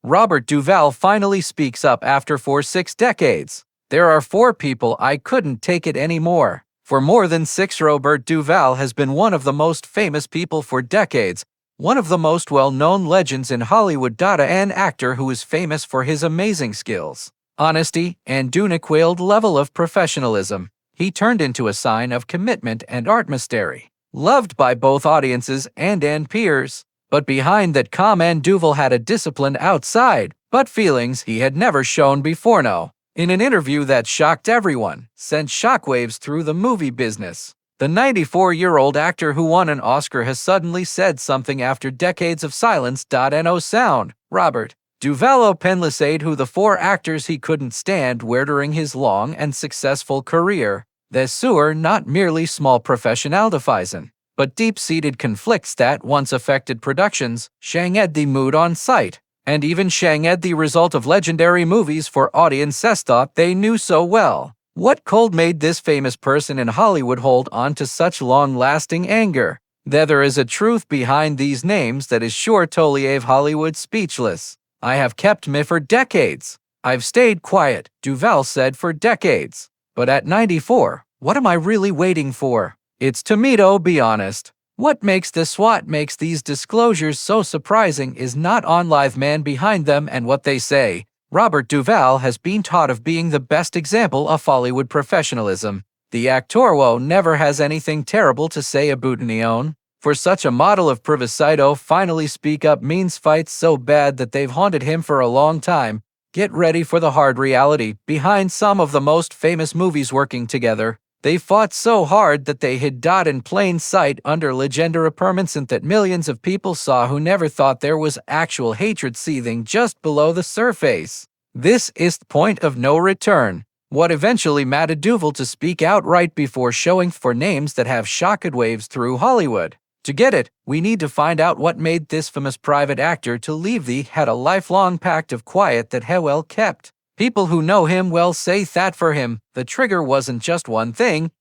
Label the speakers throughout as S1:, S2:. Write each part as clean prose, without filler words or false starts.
S1: Robert Duvall finally speaks up after 6 decades. There are 4 people I couldn't take it anymore. For more than 6, Robert Duvall has been one of the most famous people for decades, one of the most well-known legends in Hollywood. An actor who is famous for his amazing skills, honesty, and unqualified level of professionalism. He turned into a sign of commitment and art mystery, loved by both audiences and peers. But behind that calm, Duvall had a disciplined outside, but feelings he had never shown before. No. In an interview that shocked everyone, sent shockwaves through the movie business, the 94-year-old actor who won an Oscar has suddenly said something after decades of silence. No sound. Robert Duvall openly said who the 4 actors he couldn't stand were during his long and successful career. These were not merely small professional defiance, but deep-seated conflicts that once affected productions, changed the mood on site, and even changed the result of legendary movies for audiences thought they knew so well. What cold made this famous person in Hollywood hold on to such long-lasting anger? There is a truth behind these names that is sure to leave Hollywood speechless. I have kept me for decades. I've stayed quiet, Duvall said, for decades. But at 94, what am I really waiting for? It's to me to be honest. What makes these disclosures so surprising is not on live man behind them and what they say. Robert Duvall has been taught of being the best example of Hollywood professionalism. The actor never has anything terrible to say about anyone. For such a model of privacy to finally speak up means fights so bad that they've haunted him for a long time. Get ready for the hard reality. Behind some of the most famous movies working together, they fought so hard that they hid in plain sight under legendary permanent that millions of people saw who never thought there was actual hatred seething just below the surface. This is the point of no return. What eventually made Duvall to speak out right before showing for names that have shocked waves through Hollywood. To get it, we need to find out what made this famous private actor to leave had a lifelong pact of quiet that he well kept. People who know him well say that for him, the trigger wasn't just one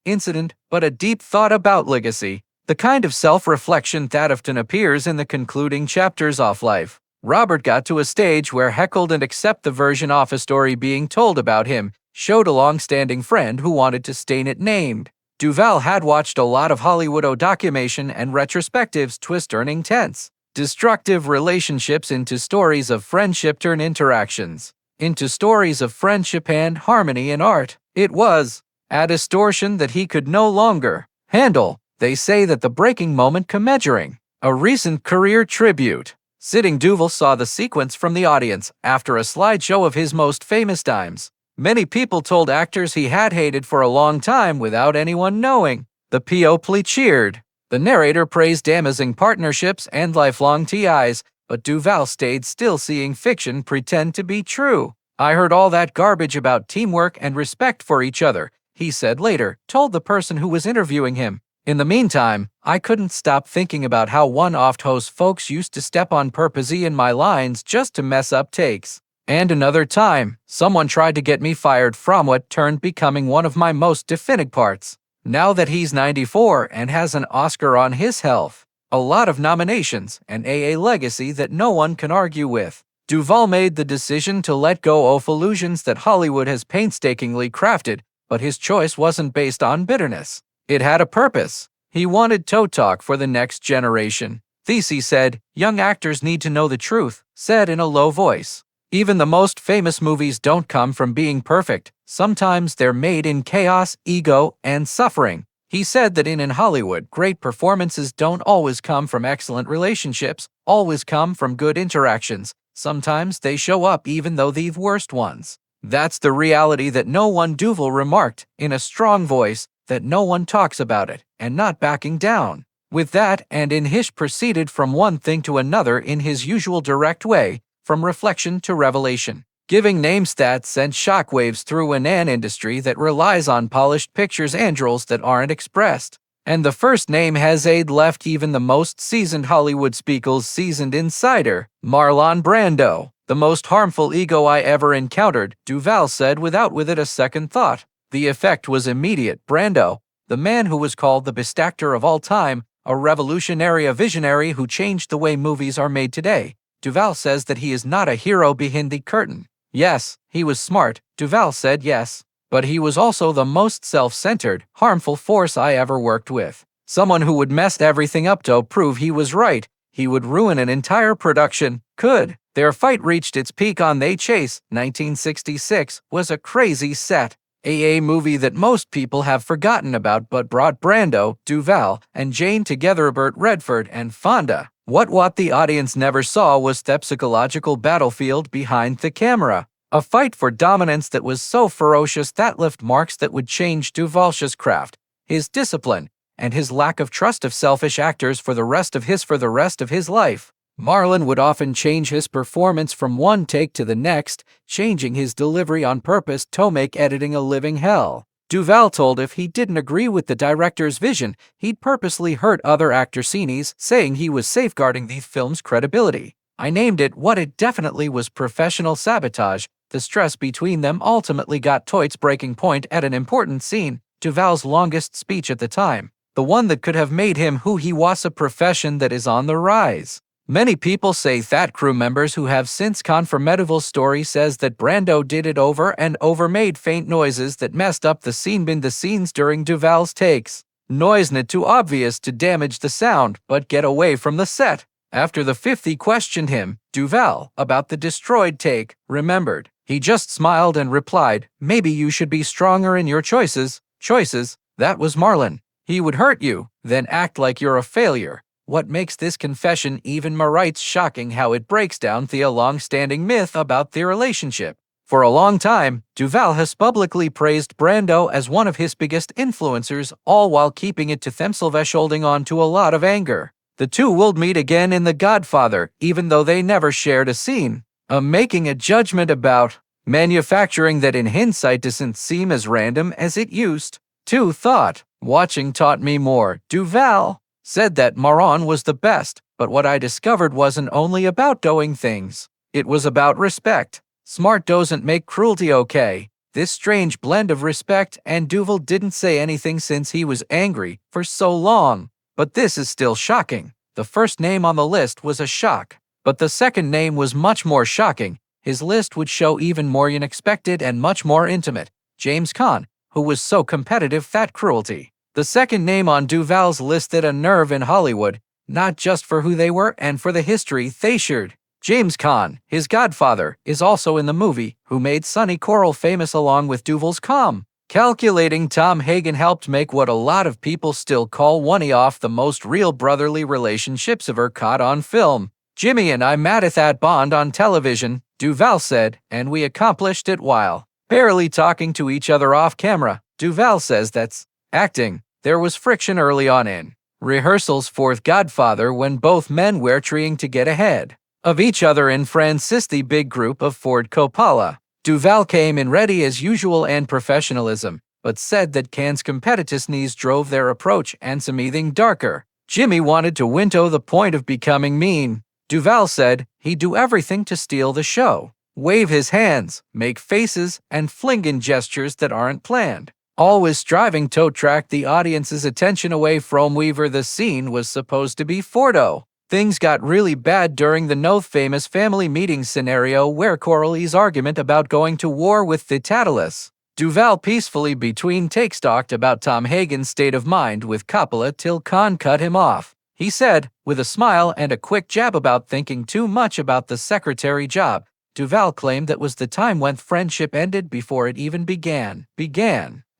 S1: incident, but a deep thought about legacy, the kind of self-reflection that often appears in the concluding chapters of life. Robert got to a stage where he couldn't accept the version of a story being told about him, showed a long-standing friend who wanted to stay named. Duvall had watched a lot of Hollywood documentation and retrospectives turning tense, destructive relationships into stories of friendship turn interactions, into stories of friendship and harmony in art. It was a distortion that he could no longer handle. They say that the breaking moment commemorating a recent career tribute. Sitting Duvall saw the sequence from the audience after a slideshow of his most famous times. Many people told actors he had hated for a long time without anyone knowing. The people cheered. The narrator praised amazing partnerships and lifelong TIs, but Duvall stayed still, seeing fiction pretend to be true. I heard all that garbage about teamwork and respect for each other, he said later, told the person who was interviewing him. In the meantime, I couldn't stop thinking about how one-off host folks used to step on purpose in my lines just to mess up takes. And another time, someone tried to get me fired from what turned becoming one of my most definitive parts. Now that he's 94 and has an Oscar on his health, a lot of nominations, and a legacy that no one can argue with, Duvall made the decision to let go of illusions that Hollywood has painstakingly crafted, but his choice wasn't based on bitterness. It had a purpose. He wanted to talk for the next generation. Thesey said, "Young actors need to know the truth," said in a low voice. Even the most famous movies don't come from being perfect. Sometimes they're made in chaos, ego, and suffering. He said that in Hollywood, great performances don't always come from excellent relationships, always come from good interactions. Sometimes they show up even though the worst ones. That's the reality that no one, Duvall remarked, in a strong voice, that no one talks about it, and not backing down. With that, and in his proceeded from one thing to another in his usual direct way, from reflection to revelation, giving names that sent shockwaves through an industry that relies on polished pictures and roles that aren't expressed. And the first name has left even the most seasoned Hollywood speakers seasoned insider, Marlon Brando. "The most harmful ego I ever encountered," Duvall said without with it a second thought. The effect was immediate. Brando, the man who was called the best actor of all time, a revolutionary, a visionary who changed the way movies are made today, Duvall says that he is not a hero behind the curtain. Yes, he was smart, Duvall said yes. But he was also the most self-centered, harmful force I ever worked with. Someone who would mess everything up to prove he was right. He would ruin an entire production. Could. Their fight reached its peak on They Chase, 1966, was a crazy set. A movie that most people have forgotten about but brought Brando, Duvall, and Jane together. Robert Redford and Fonda. What the audience never saw was the psychological battlefield behind the camera. A fight for dominance that was so ferocious that left marks that would change Duvall's craft, his discipline, and his lack of trust of selfish actors for the rest of his life. Marlon would often change his performance from one take to the next, changing his delivery on purpose to make editing a living hell. Duvall told if he didn't agree with the director's vision, he'd purposely hurt other actor scenes, saying he was safeguarding the film's credibility. I named it what it definitely was: professional sabotage. The stress between them ultimately got to its breaking point at an important scene, Duvall's longest speech at the time, the one that could have made him who he was, a profession that is on the rise. Many people say that crew members who have since confirmed Duvall's story says that Brando did it over and over, made faint noises that messed up the scene behind the scenes during Duvall's takes. Noise not too obvious to damage the sound, but get away from the set. After the fifth he questioned him, Duvall, about the destroyed take, remembered. He just smiled and replied, "Maybe you should be stronger in your choices." Choices? That was Marlon. He would hurt you, then act like you're a failure. What makes this confession even more shocking how it breaks down the long-standing myth about their relationship. For a long time, Duvall has publicly praised Brando as one of his biggest influencers, all while keeping it to themselves, holding on to a lot of anger. The two will meet again in The Godfather, even though they never shared a scene. Making a judgment about manufacturing that in hindsight doesn't seem as random as it used to. Thought, watching taught me more. Duvall said that Marlon was the best, but what I discovered wasn't only about doing things. It was about respect. Smart doesn't make cruelty okay. This strange blend of respect, and Duvall didn't say anything since he was angry for so long. But this is still shocking. The first name on the list was a shock, but the second name was much more shocking. His list would show even more unexpected and much more intimate. James Caan, who was so competitive that cruelty. The second name on Duvall's listed a nerve in Hollywood, not just for who they were and for the history they shared. James Caan, his godfather, is also in the movie, who made Sonny Coral famous along with Duvall's calm, calculating Tom Hagen helped make what a lot of people still call one of the most real brotherly relationships ever caught on film. "Jimmy and I met at that bond on television," Duvall said, "and we accomplished it while barely talking to each other off camera." Duvall says that's acting. There was friction early on in rehearsals for Godfather when both men were trying to get ahead of each other in Francis the big group of Ford Coppola. Duvall came in ready as usual and professionalism, but said that Caan's competitiveness drove their approach and something darker. Jimmy wanted to win to the point of becoming mean. Duvall said he'd do everything to steal the show, wave his hands, make faces, and fling in gestures that aren't planned, always striving to attract the audience's attention away from wherever the scene was supposed to be Fordo. Things got really bad during the no famous family meeting scenario where Coralie's argument about going to war with the Tattalus. Duvall peacefully between takes talked about Tom Hagen's state of mind with Coppola till Caan cut him off. He said, with a smile and a quick jab, about thinking too much about the secretary job. Duvall claimed that was the time when friendship ended before it even began.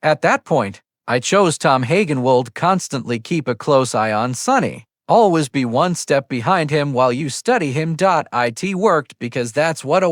S1: At that point, I chose Tom Hagen would constantly keep a close eye on Sonny. Always be one step behind him while you study him. It worked because that's what a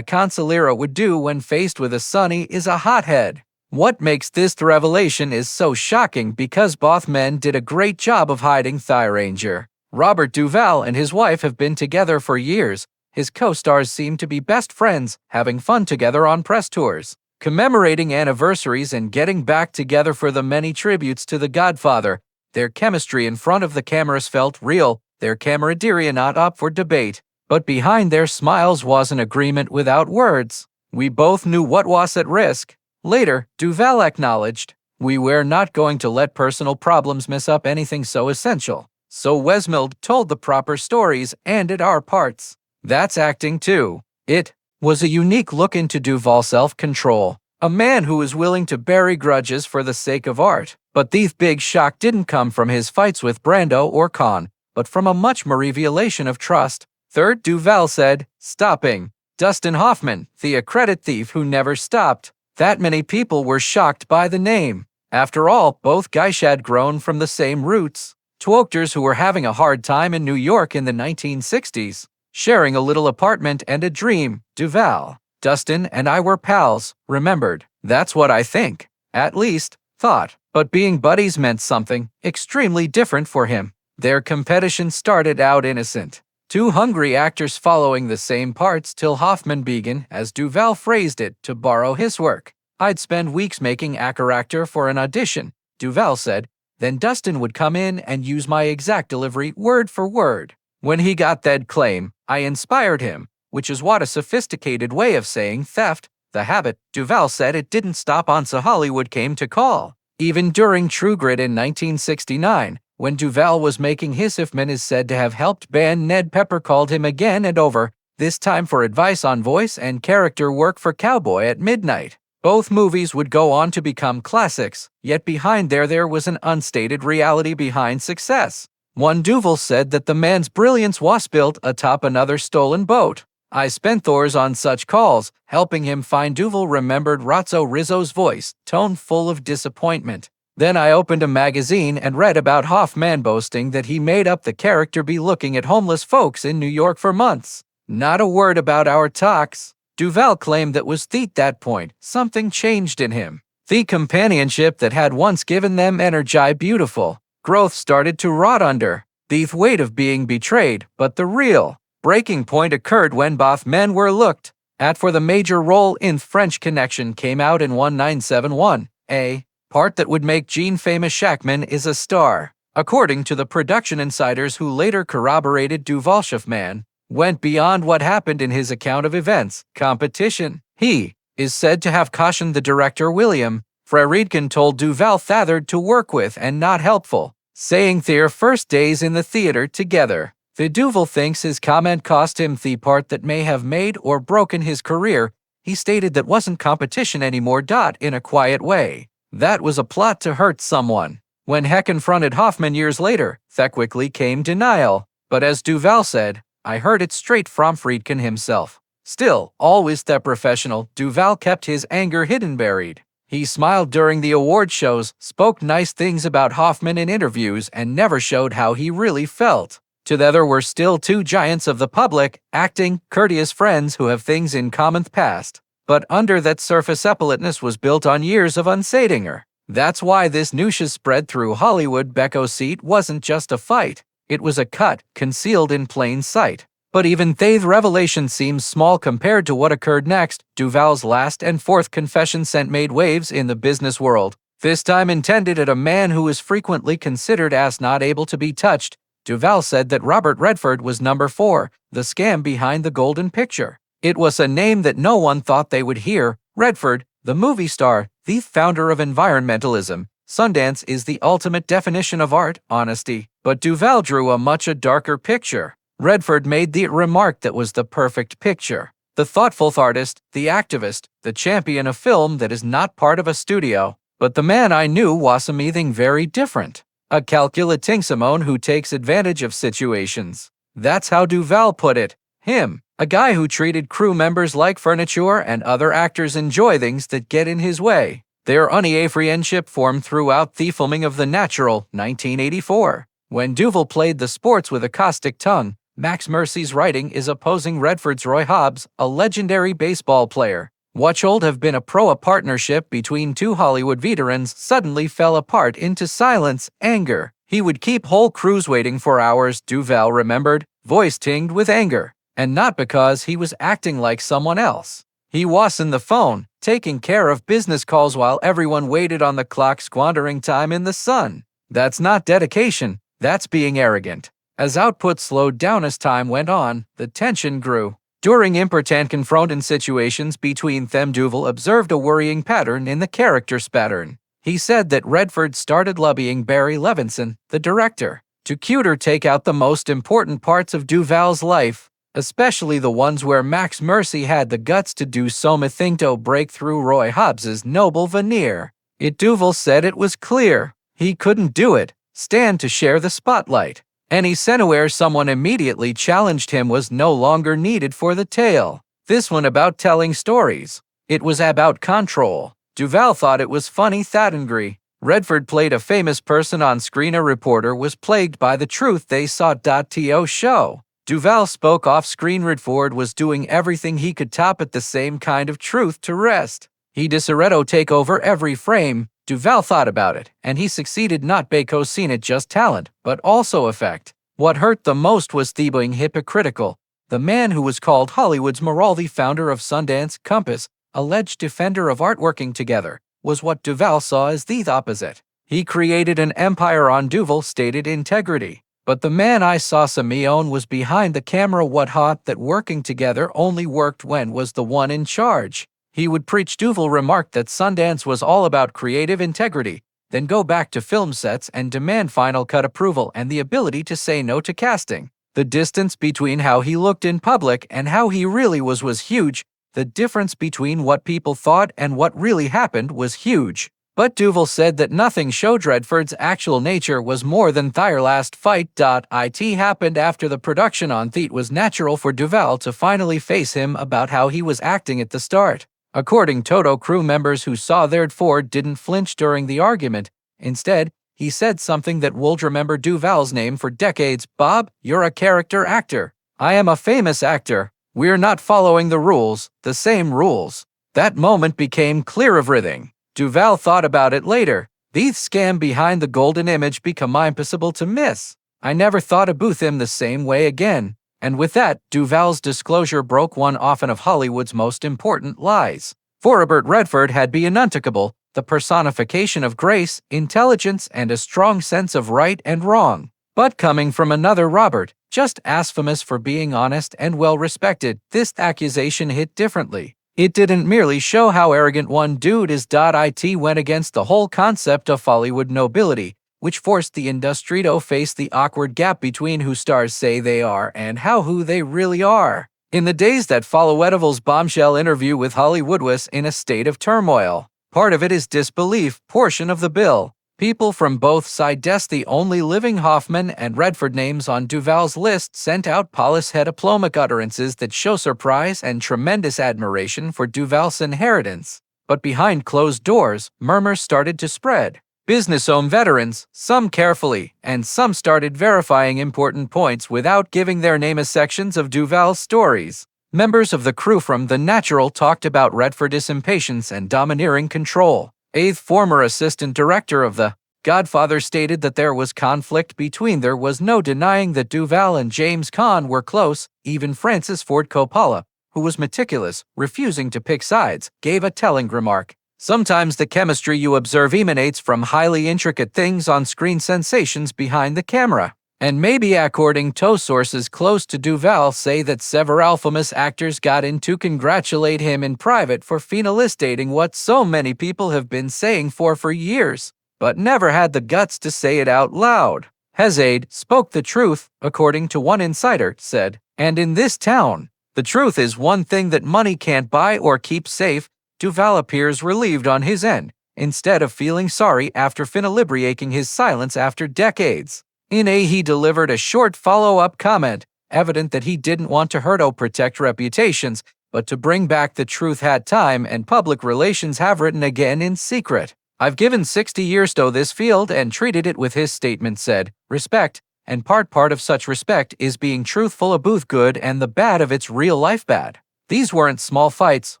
S1: consigliere would do when faced with a Sonny is a hothead. What makes this revelation is so shocking because both men did a great job of hiding the ranger. Robert Duvall and his wife have been together for years. His co-stars seem to be best friends, having fun together on press tours, commemorating anniversaries and getting back together for the many tributes to The Godfather. Their chemistry in front of the cameras felt real, their camaraderie not up for debate. But behind their smiles was an agreement without words. We both knew what was at risk. Later, Duvall acknowledged, "We were not going to let personal problems mess up anything so essential. So Westmild told the proper stories and did our parts." That's acting too. It was a unique look into Duvall's self-control, a man who was willing to bury grudges for the sake of art. But the big shock didn't come from his fights with Brando or Caan, but from a much more revelation of trust. Third, Duvall said, stopping. Dustin Hoffman, the credit thief who never stopped. That many people were shocked by the name. After all, both guys had grown from the same roots. Two actors who were having a hard time in New York in the 1960s, sharing a little apartment and a dream. Duvall, Dustin and I were pals, remembered. That's what I think. At least, thought. But being buddies meant something extremely different for him. Their competition started out innocent. Two hungry actors following the same parts till Hoffman began, as Duvall phrased it, to borrow his work. I'd spend weeks making a character for an audition, Duvall said. Then Dustin would come in and use my exact delivery word for word. When he got that claim, I inspired him, which is what a sophisticated way of saying theft, the habit. Duvall said it didn't stop once Hollywood came to call. Even during True Grit in 1969, when Duvall was making his Hoffman is said to have helped band Ned Pepper called him again and over, this time for advice on voice and character work for Cowboy at Midnight. Both movies would go on to become classics, yet behind there was an unstated reality behind success. One Duvall said that the man's brilliance was built atop another stolen boat. I spent hours on such calls, helping him find. Duvall remembered Razzo Rizzo's voice, tone full of disappointment. Then I opened a magazine and read about Hoffman boasting that he made up the character be looking at homeless folks in New York for months. Not a word about our talks. Duvall claimed that was that point, something changed in him. The companionship that had once given them energy beautiful growth started to rot under the weight of being betrayed, but the real breaking point occurred when both men were looked at for the major role in French Connection came out in 1971, a part that would make Jean famous. Shackman is a star. According to the production insiders who later corroborated Duvall's Hoffman went beyond what happened in his account of events. Competition. He is said to have cautioned the director William Friedkin told Duvall fathered to work with and not helpful, saying their first days in the theater together. The Duvall thinks his comment cost him the part that may have made or broken his career. He stated that wasn't competition anymore. In a quiet way. That was a plot to hurt someone. When Heck confronted Hoffman years later, that quickly came denial. But as Duvall said, I heard it straight from Friedkin himself. Still, always that professional, Duvall kept his anger hidden buried. He smiled during the award shows, spoke nice things about Hoffman in interviews, and never showed how he really felt. Together were still two giants of the public, acting, courteous friends who have things in common past. But under that surface politeness was built on years of unsatinger. That's why this news spread through Hollywood. Becco seat wasn't just a fight. It was a cut, concealed in plain sight. But even the revelation seems small compared to what occurred next. Duvall's last and fourth confession sent made waves in the business world. This time intended at a man who is frequently considered as not able to be touched. Duvall said that Robert Redford was number 4, the scam behind the Golden Picture. It was a name that no one thought they would hear. Redford, the movie star, the founder of environmentalism. Sundance is the ultimate definition of art, honesty. But Duvall drew a much darker picture. Redford made the remark that was the perfect picture. The thoughtful artist, the activist, the champion of film that is not part of a studio. But the man I knew was something very different. A calculating Simone who takes advantage of situations. That's how Duvall put it. Him. A guy who treated crew members like furniture and other actors enjoy things that get in his way. Their uneasy friendship formed throughout the filming of The Natural, 1984. When Duvall played the sports with a caustic tongue, Max Mercy's writing is opposing Redford's Roy Hobbs, a legendary baseball player. What should have been a partnership between two Hollywood veterans suddenly fell apart into silence, anger. He would keep whole crews waiting for hours, Duvall remembered, voice tinged with anger. And not because he was acting like someone else. He was on the phone, taking care of business calls while everyone waited on the clock, squandering time in the sun. That's not dedication, that's being arrogant. As output slowed down as time went on, the tension grew. During important confronting situations between them, Duvall observed a worrying pattern in the character's pattern. He said that Redford started lobbying Barry Levinson, the director, to cuter take out the most important parts of Duvall's life. especially the ones where Max Mercy had the guts to do something to break through Roy Hobbs's noble veneer. Duvall said it was clear he couldn't do it, stand to share the spotlight. Any scene where someone immediately challenged him was no longer needed for the tale. This one about telling stories. It was about control. Duvall thought it was funny that angry. Redford played a famous person on screen. A reporter was plagued by the truth they saw. To show. Duvall spoke off screen. Redford was doing everything he could top at the same kind of truth to rest. He decided take over every frame. Duvall thought about it, and he succeeded not because seen it just talent, but also effect. What hurt the most was the being hypocritical. The man who was called Hollywood's moral, the founder of Sundance Compass, alleged defender of art working together, was what Duvall saw as the opposite. He created an empire on Duvall stated integrity. But the man I saw Simeone was behind the camera. What hot that working together only worked when was the one in charge. He would preach. Duvall remarked that Sundance was all about creative integrity, then go back to film sets and demand final cut approval and the ability to say no to casting. The distance between how he looked in public and how he really was huge. The difference between what people thought and what really happened was huge. But Duvall said that nothing showed Redford's actual nature was more than their last fight. It happened after the production on It was natural for Duvall to finally face him about how he was acting at the start. According to crew members who saw Redford didn't flinch during the argument. Instead, he said something that would remember Duvall's name for decades. Bob, you're a character actor. I am a famous actor. We're not following the rules, the same rules. That moment became clear of everything. Duvall thought about it later. The scam behind the golden image became impossible to miss. I never thought about him the same way again. And with that, Duvall's disclosure broke one often of Hollywood's most important lies. For Robert Redford had been untouchable, the personification of grace, intelligence, and a strong sense of right and wrong. But coming from another Robert, just as famous for being honest and well-respected, this accusation hit differently. It didn't merely show how arrogant one dude is. It went against the whole concept of Hollywood nobility, which forced the industry to face the awkward gap between who stars say they are and who they really are. In the days that follow, Duvall's bombshell interview with Hollywood was in a state of turmoil. Part of it is disbelief, portion of the bill. People from both sides, the only living Hoffman and Redford names on Duvall's list, sent out polished diplomatic utterances that show surprise and tremendous admiration for Duvall's inheritance. But behind closed doors, murmurs started to spread. Business-owned veterans, some carefully, and some started verifying important points without giving their name as sections of Duvall's stories. Members of the crew from The Natural talked about Redford's impatience and domineering control. A former assistant director of The Godfather stated that there was conflict between. There was no denying that Duvall and James Caan were close. Even Francis Ford Coppola, who was meticulous, refusing to pick sides, gave a telling remark. Sometimes the chemistry you observe emanates from highly intricate things on screen, sensations behind the camera. And maybe, according to sources close to Duvall, say that several famous actors got in to congratulate him in private for finally stating what so many people have been saying for years, but never had the guts to say it out loud. Hezade spoke the truth, according to one insider, said, and in this town, the truth is one thing that money can't buy or keep safe. Duvall appears relieved on his end, instead of feeling sorry after finally breaking his silence after decades. He delivered a short follow-up comment, evident that he didn't want to hurt or protect reputations, but to bring back the truth. Had time and public relations have written again in secret. I've given 60 years to this field and treated it with, his statement said, respect, and part of such respect is being truthful about both good and the bad of its real-life bad. These weren't small fights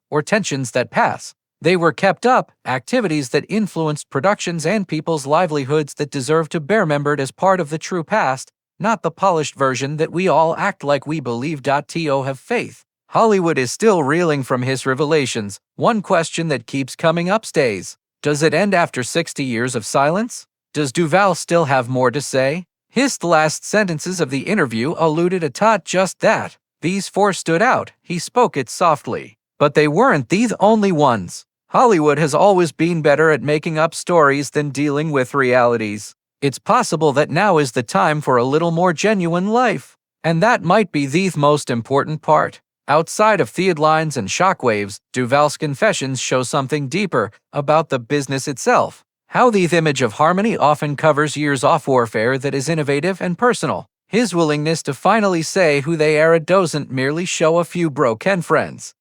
S1: or tensions that pass. They were kept up, activities that influenced productions and people's livelihoods that deserve to be remembered as part of the true past, not the polished version that we all act like we believe. To have faith. Hollywood is still reeling from his revelations. One question that keeps coming up stays. Does it end after 60 years of silence? Does Duvall still have more to say? His last sentences of the interview alluded to just that. These four stood out. He spoke it softly. But they weren't the only ones. Hollywood has always been better at making up stories than dealing with realities. It's possible that now is the time for a little more genuine life. And that might be the most important part. Outside of theadlines and shockwaves, Duvall's confessions show something deeper about the business itself. How the image of harmony often covers years of warfare that is innovative and personal. His willingness to finally say who they are doesn't merely show a few broken friends.